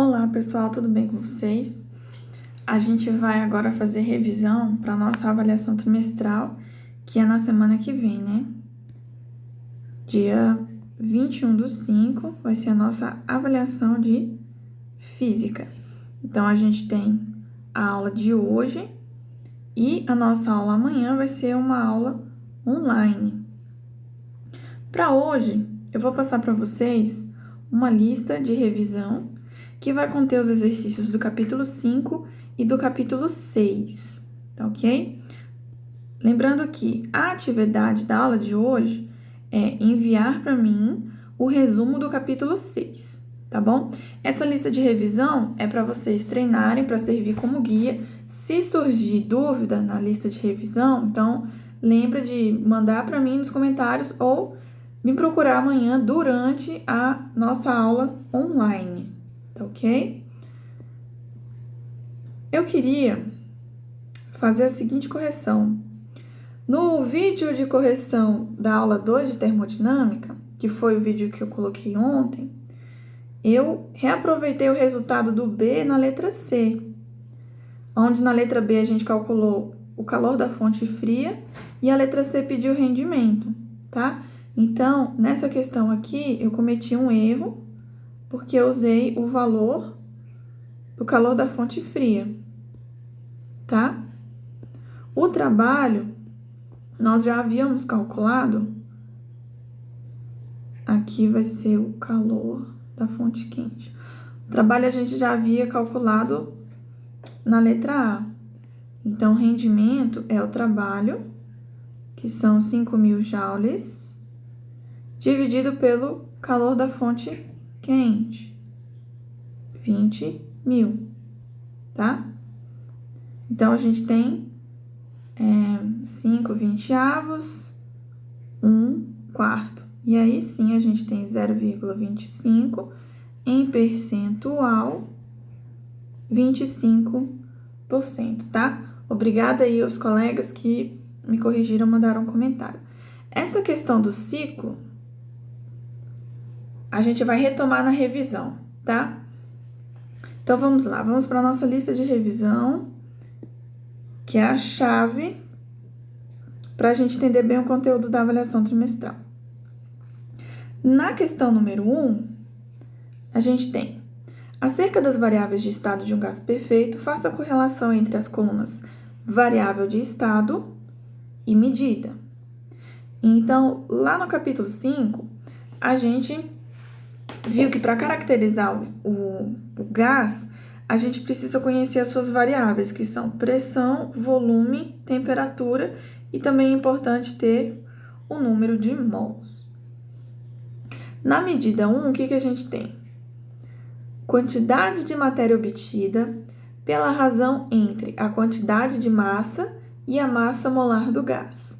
Olá pessoal, tudo bem com vocês? A gente vai agora fazer revisão para nossa avaliação trimestral, que é na semana que vem, né? Dia 21/5 vai ser a nossa avaliação de física. Então, a gente tem a aula de hoje e a nossa aula amanhã vai ser uma aula online. Para hoje, eu vou passar para vocês uma lista de revisão que vai conter os exercícios do capítulo 5 e do capítulo 6, tá ok? Lembrando que a atividade da aula de hoje é enviar para mim o resumo do capítulo 6, tá bom? Essa lista de revisão é para vocês treinarem, para servir como guia. Se surgir dúvida na lista de revisão, então lembra de mandar para mim nos comentários ou me procurar amanhã durante a nossa aula online, tá ok? Eu queria fazer a seguinte correção. No vídeo de correção da aula 2 de termodinâmica, que foi o vídeo que eu coloquei ontem, eu reaproveitei o resultado do B na letra C, onde na letra B a gente calculou o calor da fonte fria e a letra C pediu o rendimento, tá? Então, nessa questão aqui, eu cometi um erro, porque eu usei o valor do calor da fonte fria, tá? O trabalho, nós já havíamos calculado, aqui vai ser o calor da fonte quente. O trabalho a gente já havia calculado na letra A. Então, rendimento é o trabalho, que são 5.000 joules, dividido pelo calor da fonte quente, 20.000, tá? Então, a gente tem 5/20, 1/4. E aí, sim, a gente tem 0,25 em percentual, 25%, tá? Obrigada aí aos colegas que me corrigiram, mandaram um comentário. Essa questão do ciclo, a gente vai retomar na revisão, tá? Então, vamos lá. Vamos para a nossa lista de revisão, que é a chave para a gente entender bem o conteúdo da avaliação trimestral. Na questão número 1, a gente tem: acerca das variáveis de estado de um gás perfeito, faça a correlação entre as colunas variável de estado e medida. Então, lá no capítulo 5, a gente viu que para caracterizar o gás, a gente precisa conhecer as suas variáveis, que são pressão, volume, temperatura, e também é importante ter o número de mols. Na medida 1, o que a gente tem? Quantidade de matéria obtida pela razão entre a quantidade de massa e a massa molar do gás,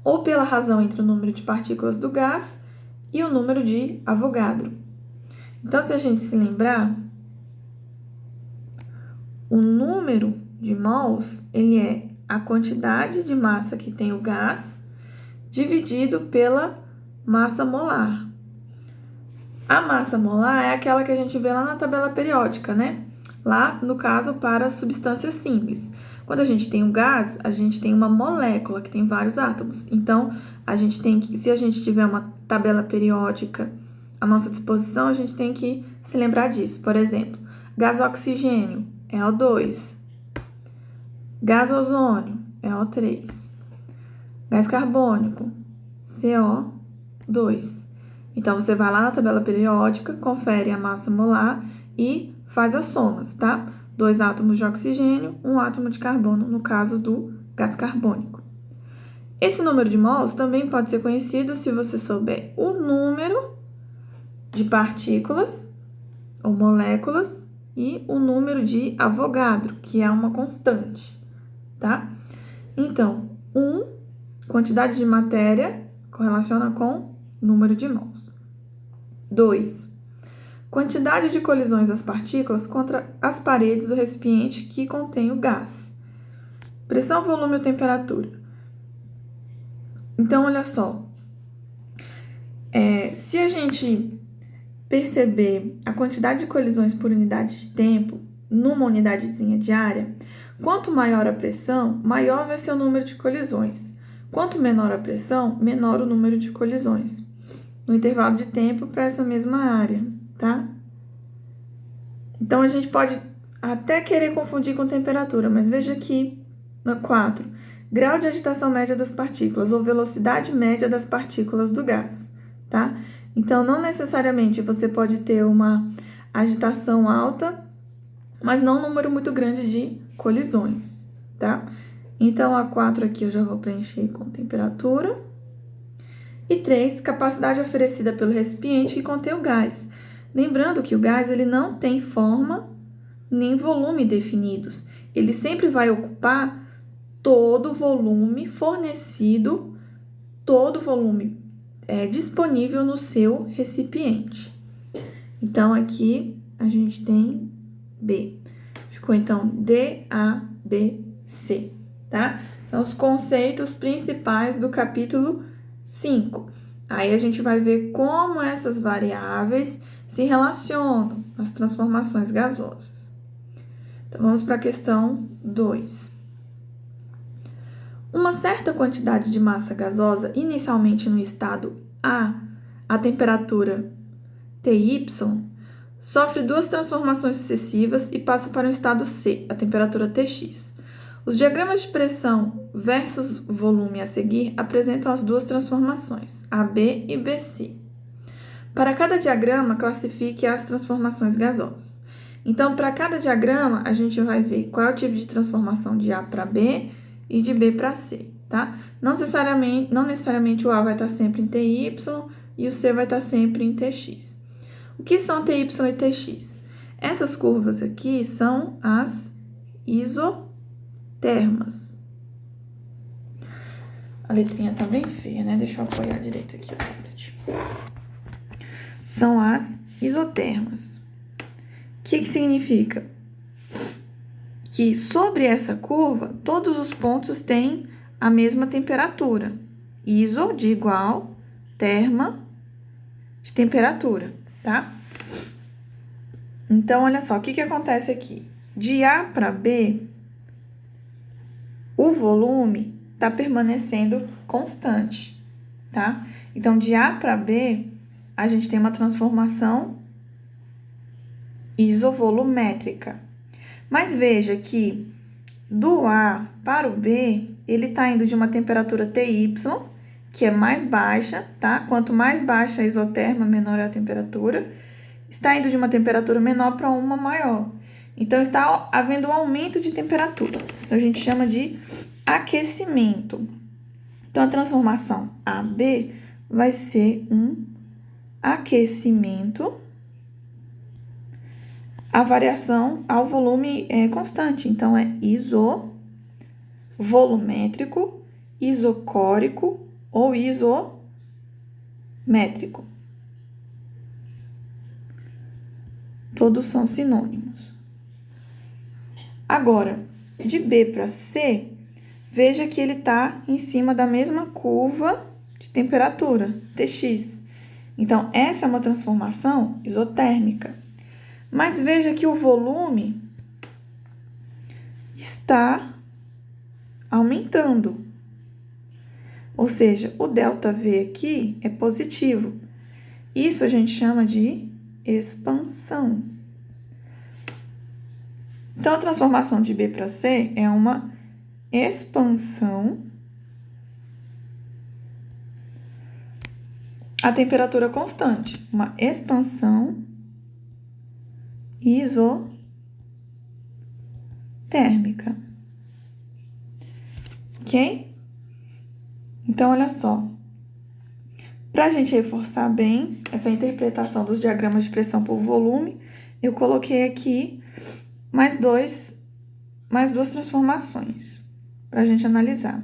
ou pela razão entre o número de partículas do gás e o número de Avogadro. Então, se a gente se lembrar, o número de mols, ele é a quantidade de massa que tem o gás dividido pela massa molar. A massa molar é aquela que a gente vê lá na tabela periódica, né? Lá, no caso, para substâncias simples. Quando a gente tem um gás, a gente tem uma molécula que tem vários átomos. Então, a gente tem que, se a gente tiver uma tabela periódica à nossa disposição, a gente tem que se lembrar disso. Por exemplo, gás oxigênio é O2, gás ozônio é O3, gás carbônico CO2. Então, você vai lá na tabela periódica, confere a massa molar e faz as somas, tá? 2 átomos de oxigênio, 1 átomo de carbono, no caso do gás carbônico. Esse número de mols também pode ser conhecido se você souber o número de partículas ou moléculas e o número de Avogadro, que é uma constante, tá? Então, quantidade de matéria correlaciona com número de mols. 2. Quantidade de colisões das partículas contra as paredes do recipiente que contém o gás. Pressão, volume ou temperatura. Então, olha só. Se a gente perceber a quantidade de colisões por unidade de tempo numa unidadezinha de área, quanto maior a pressão, maior vai ser o número de colisões. Quanto menor a pressão, menor o número de colisões no intervalo de tempo para essa mesma área, tá? Então, a gente pode até querer confundir com temperatura, mas veja aqui no 4. Grau de agitação média das partículas ou velocidade média das partículas do gás, tá? Então, não necessariamente você pode ter uma agitação alta, mas não um número muito grande de colisões, tá? Então, a 4 aqui eu já vou preencher com temperatura. E 3, capacidade oferecida pelo recipiente que contém o gás. Lembrando que o gás ele não tem forma nem volume definidos. Ele sempre vai ocupar todo o volume fornecido, todo o volume disponível no seu recipiente. Então, aqui a gente tem B. Ficou, então, D, A, B, C, tá? São os conceitos principais do capítulo 5. Aí a gente vai ver como essas variáveis se relacionam nas transformações gasosas. Então, vamos para a questão 2. Uma certa quantidade de massa gasosa, inicialmente no estado a temperatura Ty, sofre duas transformações sucessivas e passa para o estado C, a temperatura Tx. Os diagramas de pressão versus volume a seguir apresentam as duas transformações, AB e BC. Para cada diagrama, classifique as transformações gasosas. Então, para cada diagrama, a gente vai ver qual é o tipo de transformação de A para B e de B para C, tá? Não necessariamente o A vai estar sempre em Ty e o C vai estar sempre em Tx. O que são Ty e Tx? Essas curvas aqui são as isotermas. A letrinha tá bem feia, né? Deixa eu apoiar direito aqui o tablet. São as isotermas. O que significa? Que sobre essa curva, todos os pontos têm a mesma temperatura. Iso de igual, terma de temperatura, tá? Então, olha só, o que acontece aqui? De A para B, o volume está permanecendo constante, tá? Então, de A para B, a gente tem uma transformação isovolumétrica. Mas veja que do A para o B, ele está indo de uma temperatura Ty, que é mais baixa, tá? Quanto mais baixa a isoterma, menor é a temperatura. Está indo de uma temperatura menor para uma maior. Então, está havendo um aumento de temperatura. Isso a gente chama de aquecimento. Então, a transformação AB vai ser um aquecimento. A variação ao volume é constante. Então, é isovolumétrico, isocórico ou isométrico. Todos são sinônimos. Agora, de B para C, veja que ele está em cima da mesma curva de temperatura, Tx. Então, essa é uma transformação isotérmica. Mas veja que o volume está aumentando. Ou seja, o ΔV aqui é positivo. Isso a gente chama de expansão. Então, a transformação de B para C é uma expansão a temperatura constante, uma expansão isotérmica. Ok? Então, olha só. Para a gente reforçar bem essa interpretação dos diagramas de pressão por volume, eu coloquei aqui mais duas transformações para a gente analisar.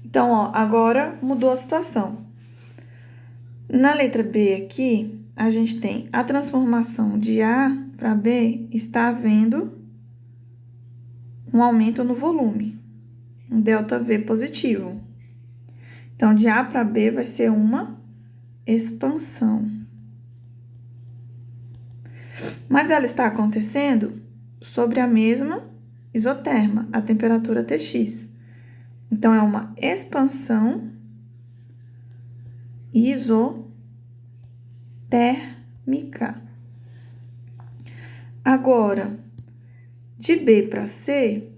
Então, ó, agora mudou a situação. Na letra B aqui, a gente tem a transformação de A para B, está havendo um aumento no volume, um ΔV positivo. Então, de A para B vai ser uma expansão. Mas ela está acontecendo sobre a mesma isoterma, a temperatura Tx. Então, é uma expansão isotérmica. Agora, de B para C,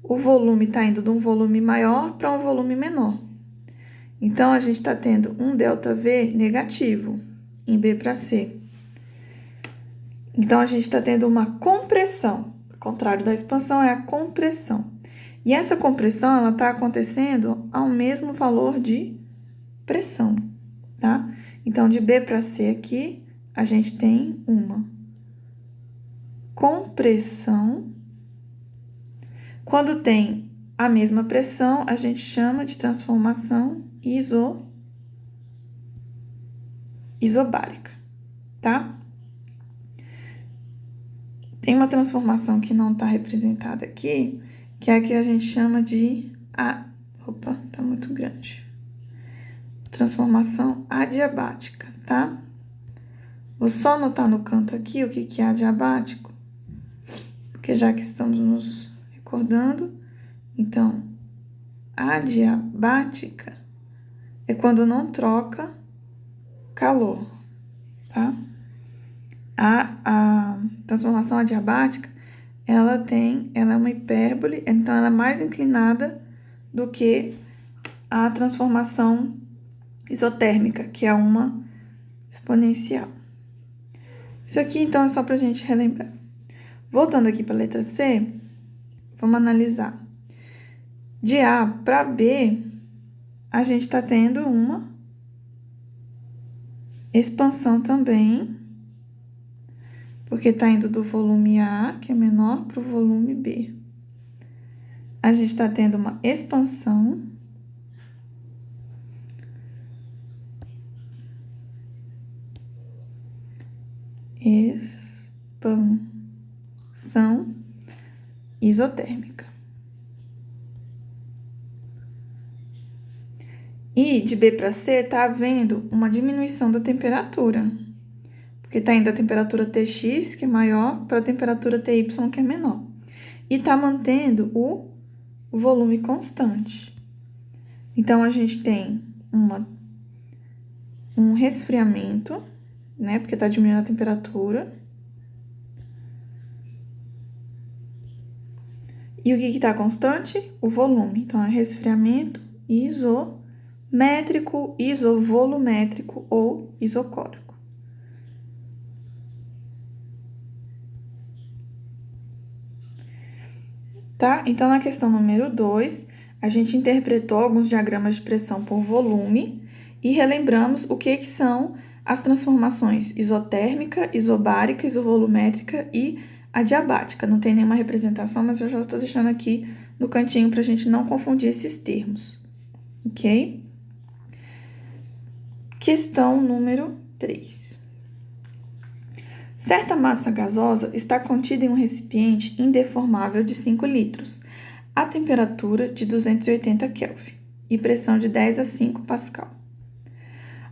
o volume está indo de um volume maior para um volume menor. Então, a gente está tendo um ΔV negativo em B para C. Então, a gente está tendo uma compressão. O contrário da expansão é a compressão. E essa compressão, ela está acontecendo ao mesmo valor de pressão, tá? Então, de B para C aqui, a gente tem uma compressão. Quando tem a mesma pressão, a gente chama de transformação isobárica, tá? Tem uma transformação que não está representada aqui, que é a que a gente chama de... Opa, tá muito grande. Transformação adiabática, tá? Vou só anotar no canto aqui o que é adiabático, porque já que estamos nos recordando, então, adiabática é quando não troca calor, tá? A transformação adiabática, ela é uma hipérbole, então ela é mais inclinada do que a transformação isotérmica, que é uma exponencial. Isso aqui, então, é só para a gente relembrar. Voltando aqui para a letra C, vamos analisar. De A para B, a gente está tendo uma expansão também, porque está indo do volume A, que é menor, para o volume B. A gente está tendo uma expansão. Expansão isotérmica. E de B para C está havendo uma diminuição da temperatura, porque está indo a temperatura Tx, que é maior, para a temperatura Ty, que é menor. E está mantendo o volume constante. Então, a gente tem um resfriamento, né? Porque está diminuindo a temperatura. E o que está constante? O volume. Então, é resfriamento isométrico, isovolumétrico ou isocórico. Tá? Então, na questão número 2, a gente interpretou alguns diagramas de pressão por volume e relembramos o que são as transformações isotérmica, isobárica, isovolumétrica e adiabática. Não tem nenhuma representação, mas eu já estou deixando aqui no cantinho para a gente não confundir esses termos, ok? Questão número 3. Certa massa gasosa está contida em um recipiente indeformável de 5 litros, a temperatura de 280 Kelvin e pressão de 10 a 5 Pascal.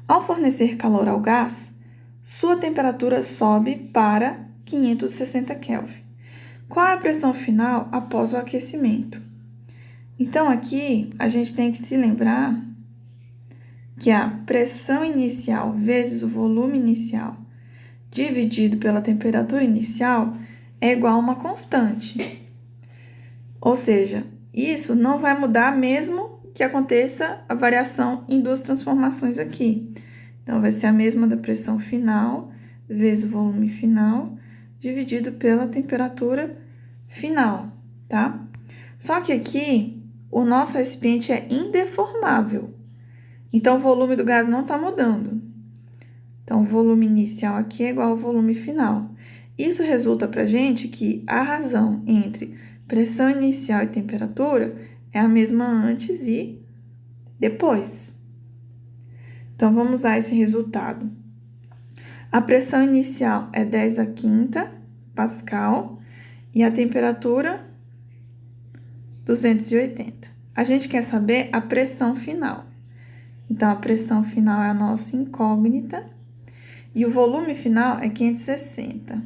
Ao fornecer calor ao gás, sua temperatura sobe para 560 Kelvin. Qual é a pressão final após o aquecimento? Então, aqui, a gente tem que se lembrar que a pressão inicial vezes o volume inicial dividido pela temperatura inicial é igual a uma constante. Ou seja, isso não vai mudar mesmo que aconteça a variação em duas transformações aqui. Então, vai ser a mesma da pressão final vezes o volume final dividido pela temperatura final, tá? Só que aqui, o nosso recipiente é indeformável. Então, o volume do gás não está mudando. Então, o volume inicial aqui é igual ao volume final. Isso resulta para a gente que a razão entre pressão inicial e temperatura é a mesma antes e depois. Então, vamos usar esse resultado. A pressão inicial é 10 a quinta Pascal e a temperatura 280. A gente quer saber a pressão final. Então, a pressão final é a nossa incógnita. e o volume final é 560.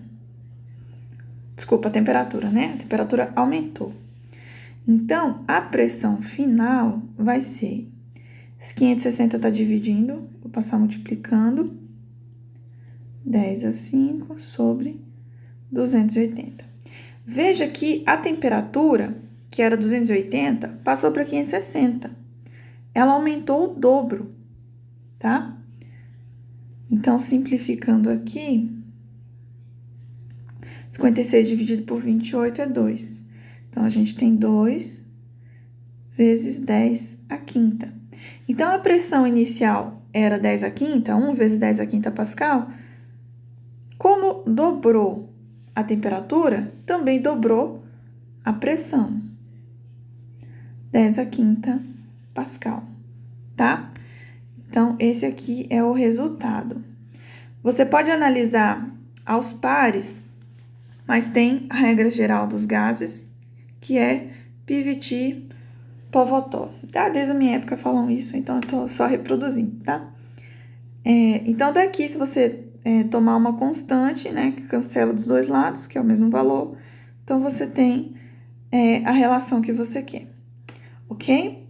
Desculpa, a temperatura, né? A temperatura aumentou. Então, a pressão final vai ser... Esse 560 está dividindo, vou passar multiplicando. 10/5 sobre 280. Veja que a temperatura, que era 280, passou para 560. Ela aumentou o dobro, tá? Então, simplificando aqui, 56 dividido por 28 é 2. Então, a gente tem 2 vezes 10 à quinta. Então, a pressão inicial era 10 à quinta, 1 vezes 10 à quinta pascal. Como dobrou a temperatura, também dobrou a pressão. 10 à quinta pascal, tá? Então, esse aqui é o resultado. Você pode analisar aos pares, mas tem a regra geral dos gases, que é Pivot Povotó. Tá? Desde a minha época falam isso, então eu tô só reproduzindo, tá? Então, daqui, se você tomar uma constante, né, que cancela dos dois lados, que é o mesmo valor, então você tem a relação que você quer, ok?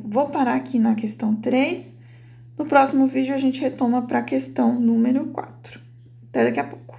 Vou parar aqui na questão 3. No próximo vídeo, a gente retoma para a questão número 4. Até daqui a pouco.